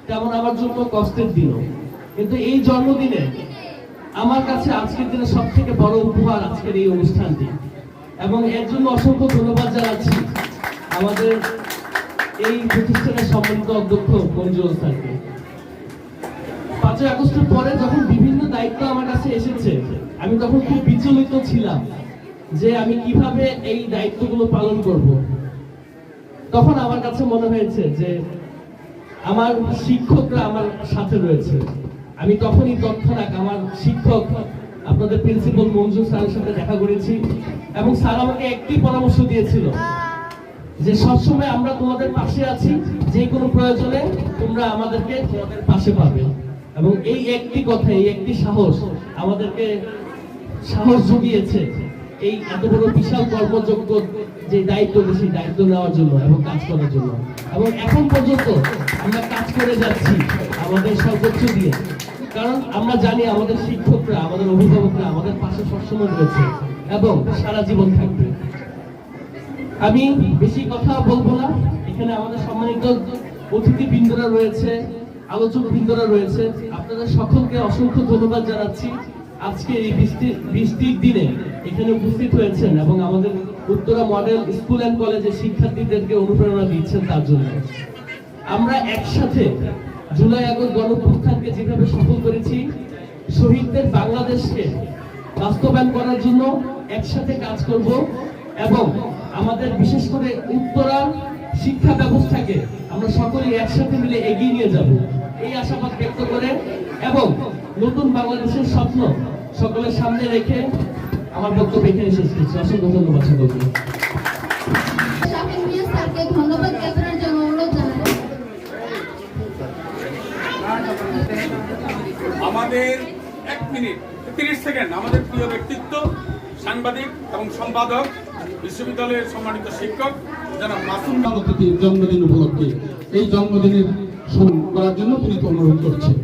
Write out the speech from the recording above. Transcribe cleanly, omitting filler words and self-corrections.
তেমন আমার জন্য কষ্টের দিনও। কিন্তু এই জন্মদিনে আমার কাছে আজকের দিনে সব থেকে বড় উপহার আজকের এই অনুষ্ঠানটি, এবং এর জন্য অসংখ্য ধন্যবাদ জানাচ্ছি আমাদের এই প্রতিষ্ঠানের সম্মানিত অধ্যক্ষ মঞ্জুর স্যারকে। 5ই আগস্টের পরে যখন বিভিন্ন দায়িত্ব আমার কাছে এসেছে, আমি তখন খুব বিচলিত ছিলাম যে আমি কিভাবে এই দায়িত্বগুলো পালন করব। তখন আমার কাছে মনে হয়েছে যে আমার শিক্ষকরা আমার সাথে রয়েছে। আমি তখনই তৎক্ষণাৎ আমার শিক্ষক আপনাদের প্রিন্সিপাল মঞ্জুর স্যারের সাথে দেখা করেছি, এবং স্যার আমাকে একটি পরামর্শ দিয়েছিল যে সবসময় আমরা তোমাদের পাশে আছি, যে কোনো প্রয়োজনে তোমরা আমাদেরকে তোমাদের পাশে পাবে। এবং এই একটি কথা, এই একটি সাহস আমাদেরকে সাহস জুগিয়েছে এই এত বড় বিশাল কর্মযোগ্য যে দায়িত্ব, সেই দায়িত্ব নেওয়ার জন্য এবং কাজ করার জন্য। এবং এখন পর্যন্ত আমরা কাজ করে যাচ্ছি আমাদের সর্বোচ্চ দিয়ে, কারণ আমরা জানি আমাদের শিক্ষকরা, আমাদের অভিভাবকরা আমাদের পাশে সবসময় রয়েছে এবং সারা জীবন থাকবে। আমি বেশি কথা বলবো না, এখানে আমাদের সম্মানিত অতিথিবৃন্দরা রয়েছে, আলোচকবৃন্দরা রয়েছে, আপনাদের সকলকে অসংখ্য ধন্যবাদ জানাচ্ছি আজকে এই বৃষ্টির দিনে এখানে উপস্থিত হয়েছেন এবং আমাদের উত্তরা মডেল স্কুল অ্যান্ড কলেজের শিক্ষার্থীদেরকে অনুপ্রেরণা দিচ্ছেন তার জন্য। আমরা একসাথে জুলাই আগস্ট গণঅভ্যুত্থানকে যেভাবে সফল করেছি, শহীদদের বাংলাদেশকে বাস্তবায়ন করার জন্য একসাথে কাজ করব, এবং আমাদের বিশেষ করে উত্তরা শিক্ষা ব্যবস্থাকে আমরা সকলে একসাথে মিলে এগিয়ে নিয়ে যাব, এই আশাবাদ ব্যক্ত করে এবং নতুন বাংলাদেশের স্বপ্ন সকলের সামনে রেখে আমার বক্তব্য এখানে শেষ করছি। অসংখ্য ধন্যবাদ সকলকে। ধন্যবাদ জ্ঞাপনের জন্য অনুরোধ জানাই। আমাদের 1 মিনিট 30 সেকেন্ড আমাদের প্রিয় ব্যক্তিত্ব, সাংবাদিক এবং সম্পাদক, বিশ্ববিদ্যালয়ের সম্মানিত শিক্ষক যারা মাসুম অতিথির জন্মদিন উপলক্ষে এই জন্মদিনের করার জন্য তিনি অনুরোধ করছেন।